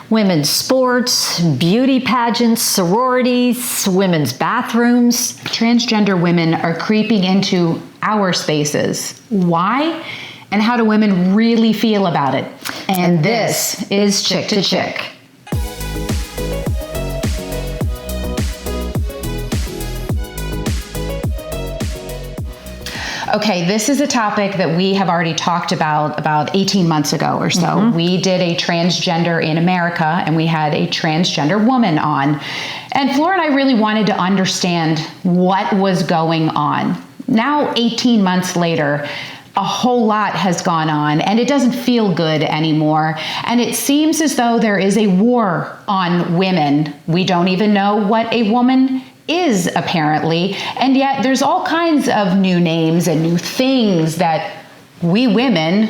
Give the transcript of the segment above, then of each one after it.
women's sports, beauty pageants, sororities, women's bathrooms. Transgender women are creeping into our spaces. Why? And how do women really feel about it? And this is Chick2Chick. Okay, this is a topic that we have already talked about 18 months ago or so. Mm-hmm. We did a transgender in America, and we had a transgender woman on. And Flora and I really wanted to understand what was going on. Now, 18 months later, a whole lot has gone on, and it doesn't feel good anymore. And it seems as though there is a war on women. We don't even know what a woman is, apparently, and yet there's all kinds of new names and new things that we women,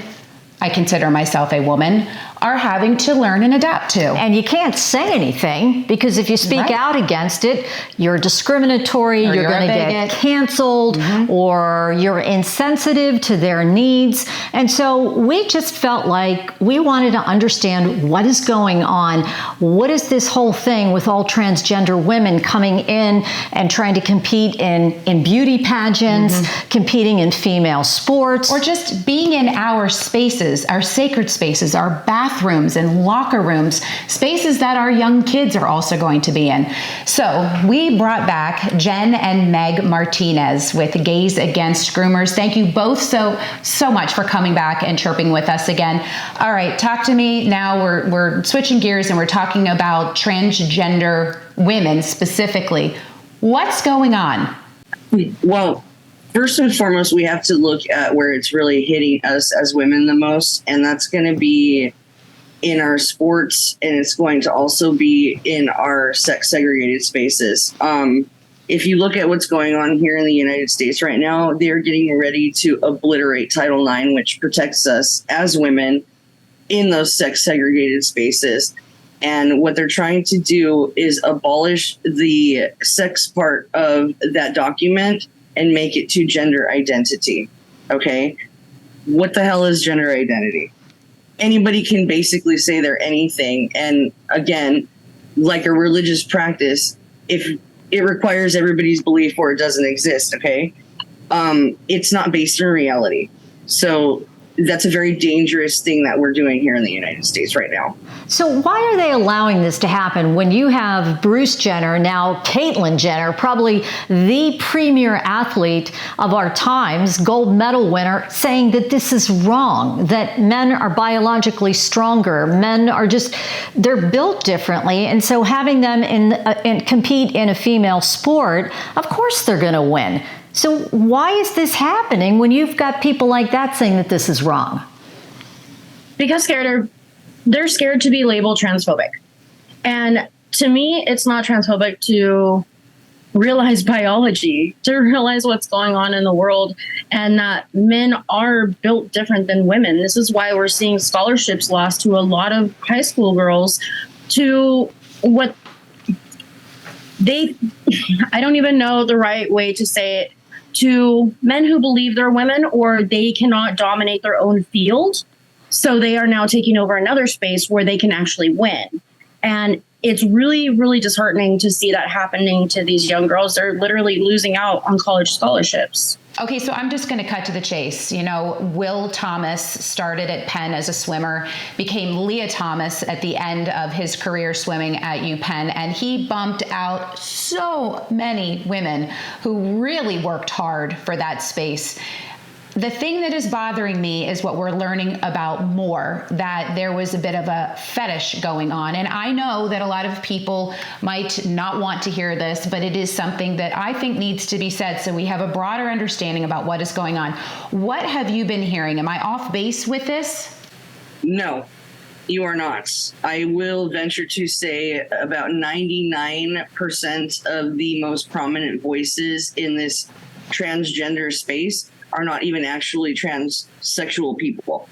I consider myself a woman, are having to learn and adapt to. And you can't say anything, because if you speak out against it, you're discriminatory, you're going to get canceled, or you're insensitive to their needs. And so we just felt like we wanted to understand what is going on. What is this whole thing with all transgender women coming in and trying to compete in beauty pageants, competing in female sports, or just being in our spaces, our sacred spaces, our bathrooms and locker rooms, spaces that our young kids are also going to be in. So we brought back Jen and Meg Martinez with Gays Against Groomers. Thank you both so much for coming back and chirping with us again. All right, talk to me now. We're switching gears and we're talking about transgender women specifically. What's going on? Well, first and foremost, we have to look at where it's really hitting us as women the most, and that's going to be in our sports, and it's going to also be in our sex segregated spaces. If you look at what's going on here in the United States right now, they're getting ready to obliterate Title IX, which protects us as women in those sex segregated spaces. And what they're trying to do is abolish the sex part of that document and make it to gender identity. Okay. What the hell is gender identity? Anybody can basically say they're anything. And again, like a religious practice, if it requires everybody's belief or it doesn't exist, okay, it's not based in reality. So that's a very dangerous thing that we're doing here in the United States right now. So why are they allowing this to happen when you have Bruce Jenner, now Caitlyn Jenner, probably the premier athlete of our times, gold medal winner, saying that this is wrong, that men are biologically stronger, men are just, they're built differently, and so having them compete in a female sport, of course they're going to win. So why is this happening when you've got people like that saying that this is wrong? Because they're scared to be labeled transphobic. And to me, it's not transphobic to realize biology, to realize what's going on in the world, and that men are built different than women. This is why we're seeing scholarships lost to a lot of high school girls to what I don't even know the right way to say it, to men who believe they're women or they cannot dominate their own field. So they are now taking over another space where they can actually win. And it's really, really disheartening to see that happening to these young girls. They're literally losing out on college scholarships. Okay, so I'm just going to cut to the chase. You know, Will Thomas started at Penn as a swimmer, became Leah Thomas at the end of his career swimming at UPenn, and he bumped out so many women who really worked hard for that space. The thing that is bothering me is what we're learning about more, that there was a bit of a fetish going on. And I know that a lot of people might not want to hear this, but it is something that I think needs to be said so we have a broader understanding about what is going on. What have you been hearing? Am I off base with this? No, you are not. I will venture to say about 99% of the most prominent voices in this transgender space are not even actually transsexual people.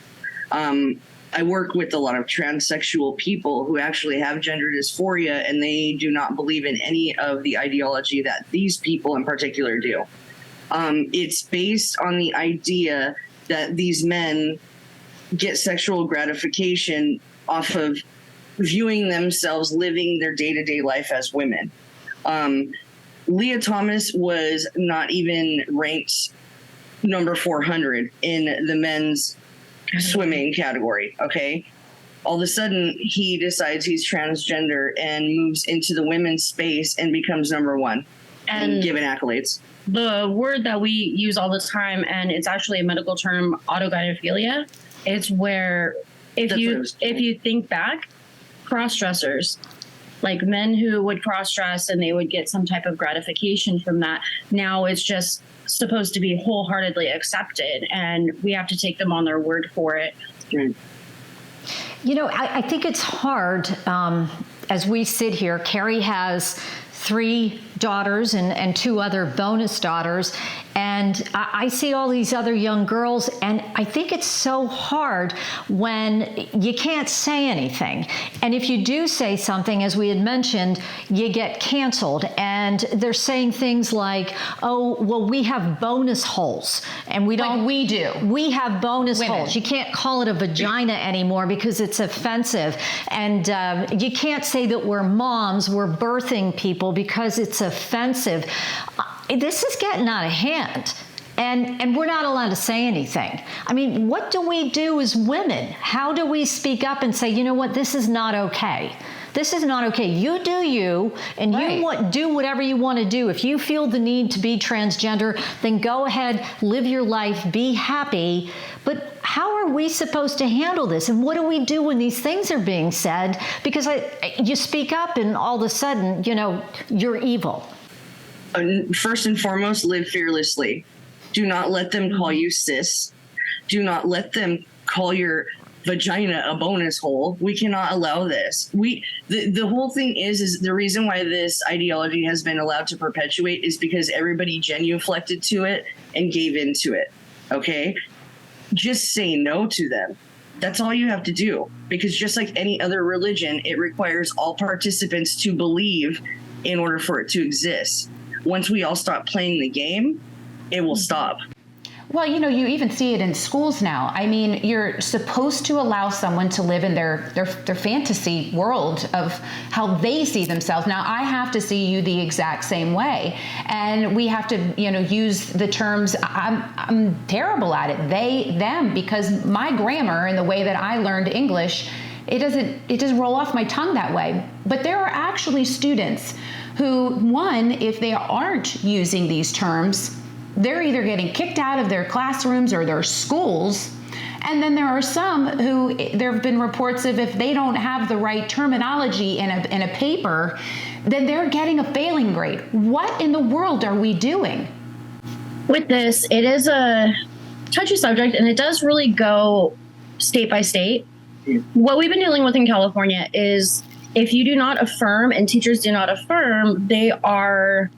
I work with a lot of transsexual people who actually have gender dysphoria, and they do not believe in any of the ideology that these people in particular do. It's based on the idea that these men get sexual gratification off of viewing themselves living their day-to-day life as women. Leah Thomas was not even ranked number 400 in the men's swimming category. Okay. All of a sudden he decides he's transgender and moves into the women's space and becomes number one and given accolades. The word that we use all the time, and it's actually a medical term, autogynephilia. It's where if you think back, cross-dressers, like men who would cross-dress and they would get some type of gratification from that. Now it's just supposed to be wholeheartedly accepted, and we have to take them on their word for it. Right. You know, I think it's hard as we sit here. Carrie has 3 daughters and 2 other bonus daughters. And I see all these other young girls, and I think it's so hard when you can't say anything. And if you do say something, as we had mentioned, you get canceled. And they're saying things like, oh, well, we have bonus holes. And we don't. Like we do. We have bonus Women. holes. You can't call it a vagina anymore because it's offensive. And you can't say that we're moms, we're birthing people because it's offensive. This is getting out of hand, and we're not allowed to say anything. I mean, what do we do as women? How do we speak up and say, you know what, this is not okay? This is not okay. You do you, and Right. you do whatever you want to do. If you feel the need to be transgender, then go ahead, live your life, be happy. But how are we supposed to handle this? And what do we do when these things are being said? Because you speak up, and all of a sudden, you know, you're evil. First and foremost, live fearlessly. Do not let them call you sis. Do not let them call your vagina a bonus hole. We cannot allow this. The whole thing is the reason why this ideology has been allowed to perpetuate is because everybody genuflected to it and gave into it. Okay? Just say no to them. That's all you have to do. Because just like any other religion, it requires all participants to believe in order for it to exist. Once we all stop playing the game, it will stop. Well, you know, you even see it in schools now. I mean, you're supposed to allow someone to live in their fantasy world of how they see themselves. Now, I have to see you the exact same way. And we have to, you know, use the terms, I'm terrible at it, they, them, because my grammar and the way that I learned English, it doesn't roll off my tongue that way. But there are actually students who, one, if they aren't using these terms, they're either getting kicked out of their classrooms or their schools. And then there are some who, there have been reports of if they don't have the right terminology in a paper, then they're getting a failing grade. What in the world are we doing? With this, it is a touchy subject, and it does really go state by state. What we've been dealing with in California is if you do not affirm and teachers do not affirm, they are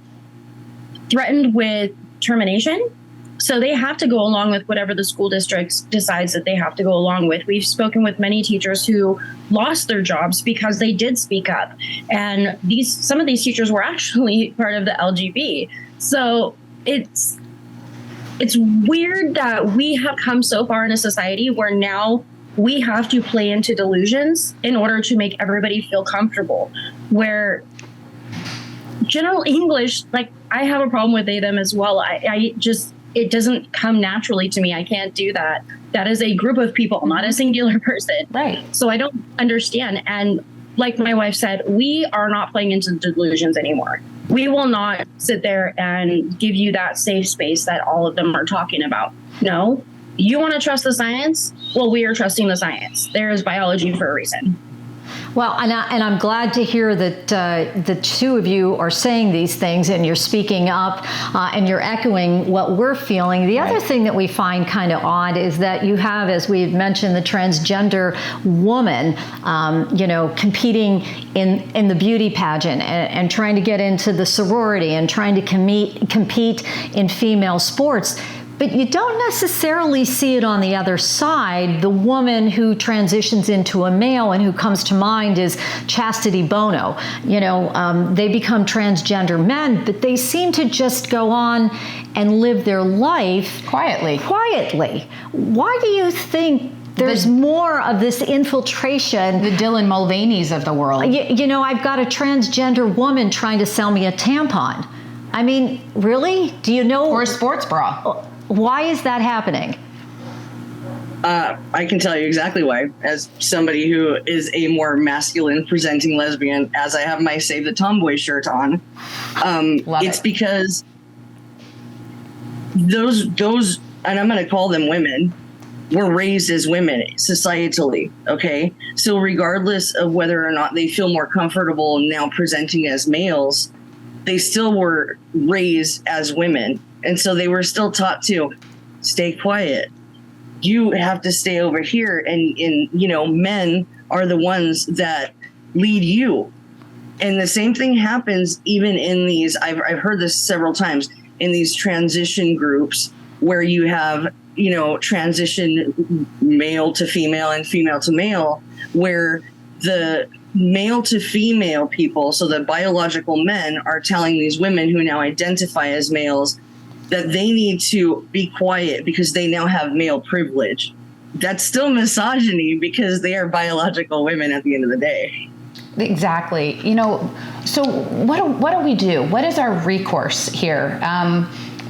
threatened with termination. So they have to go along with whatever the school district decides that they have to go along with. We've spoken with many teachers who lost their jobs because they did speak up. And some of these teachers were actually part of the LGB. So it's weird that we have come so far in a society where now we have to play into delusions in order to make everybody feel comfortable. Where general English, like I have a problem with they, them as well. It doesn't come naturally to me. I can't do that. That is a group of people, not a singular person. Right. So I don't understand. And like my wife said, we are not playing into delusions anymore. We will not sit there and give you that safe space that all of them are talking about. No. You want to trust the science? Well, we are trusting the science. There is biology for a reason. Well, and I'm glad to hear that the two of you are saying these things and you're speaking up and you're echoing what we're feeling. The other thing that we find kind of odd is that you have, as we had mentioned, the transgender woman, competing in the beauty pageant and trying to get into the sorority and trying to compete in female sports. But you don't necessarily see it on the other side. The woman who transitions into a male and who comes to mind is Chastity Bono. They become transgender men, but they seem to just go on and live their life quietly. Why do you think There's more of this infiltration. The Dylan Mulvaney's of the world. You know, I've got a transgender woman trying to sell me a tampon. I mean, really? Do you know? Or a sports bra. Why is that happening? I can tell you exactly why. As somebody who is a more masculine presenting lesbian, as I have my Save the Tomboy shirt on, it's because those, and I'm going to call them women, were raised as women societally. Okay. So regardless of whether or not they feel more comfortable now presenting as males, they still were raised as women. And so they were still taught to stay quiet. You have to stay over here. And you know, men are the ones that lead you. And the same thing happens even in these, I've heard this several times, in these transition groups where you have, you know, transition male to female and female to male, where the male to female people, so the biological men, are telling these women who now identify as males that they need to be quiet because they now have male privilege. That's still misogyny because they are biological women at the end of the day. Exactly. You know, so what do we do? What is our recourse here?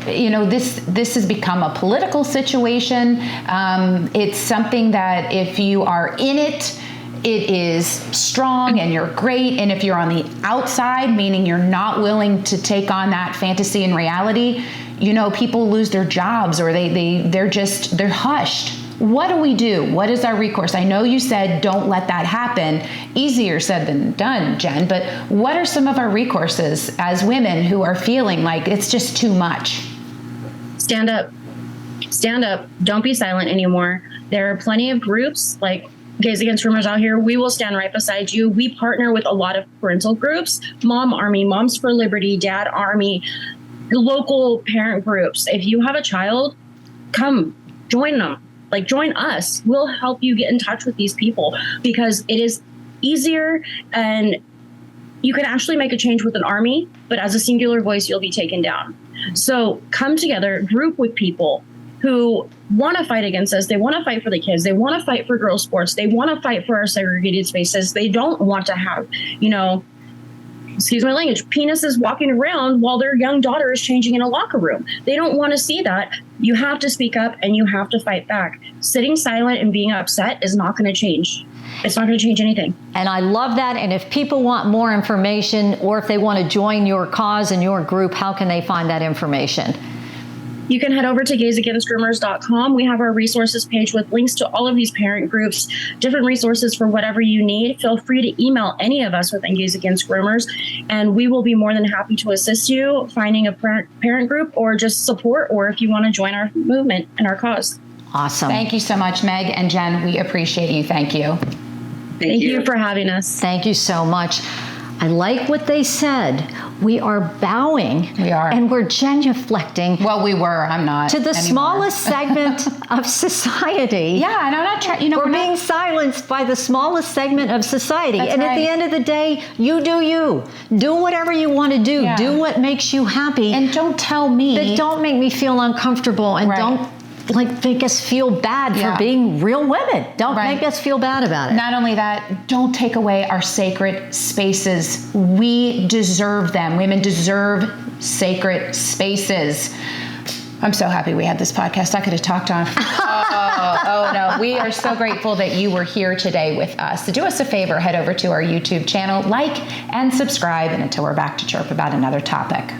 You know, this has become a political situation. It's something that if you are in it, it is strong and you're great. And if you're on the outside, meaning you're not willing to take on that fantasy and reality, you know, people lose their jobs or they're hushed. What do we do? What is our recourse? I know you said don't let that happen. Easier said than done, Jen, but what are some of our recourses as women who are feeling like it's just too much? Stand up. Stand up. Don't be silent anymore. There are plenty of groups like Gays Against Rumors out here. We will stand right beside you. We partner with a lot of parental groups, Mom Army, Moms for Liberty, Dad Army, local parent groups. If you have a child, come join them. Like, join us. We'll help you get in touch with these people because it is easier and you can actually make a change with an army, but as a singular voice, you'll be taken down. So come together, group with people who want to fight against us. They want to fight for the kids. They want to fight for girls' sports. They want to fight for our segregated spaces. They don't want to have, you know, excuse my language, penises walking around while their young daughter is changing in a locker room. They don't want to see that. You have to speak up and you have to fight back. Sitting silent and being upset is not going to change. It's not going to change anything. And I love that. And if people want more information or if they want to join your cause and your group, how can they find that information? You can head over to gaysagainstrumors.com. We have our resources page with links to all of these parent groups, different resources for whatever you need. Feel free to email any of us within Gays Against Rumors, and we will be more than happy to assist you finding a parent group or just support, or if you want to join our movement and our cause. Awesome. Thank you so much, Meg and Jen. We appreciate you. Thank you. Thank you for having us. Thank you so much. I like what they said. We are bowing. We are. And we're genuflecting. Well, we were. I'm not. To the anymore. Smallest segment of society. Yeah, and I'm not trying, you know. We're being silenced by the smallest segment of society. That's and right. at the end of the day, you do you. Do whatever you want to do. Yeah. Do what makes you happy. And don't tell me. But don't make me feel uncomfortable and don't make us feel bad for being real women. Don't make us feel bad about it. Not only that, don't take away our sacred spaces. We deserve them. Women deserve sacred spaces. I'm so happy we had this podcast. I could have talked on. Oh no. We are so grateful that you were here today with us. So do us a favor, head over to our YouTube channel, like and subscribe, and until we're back to chirp about another topic.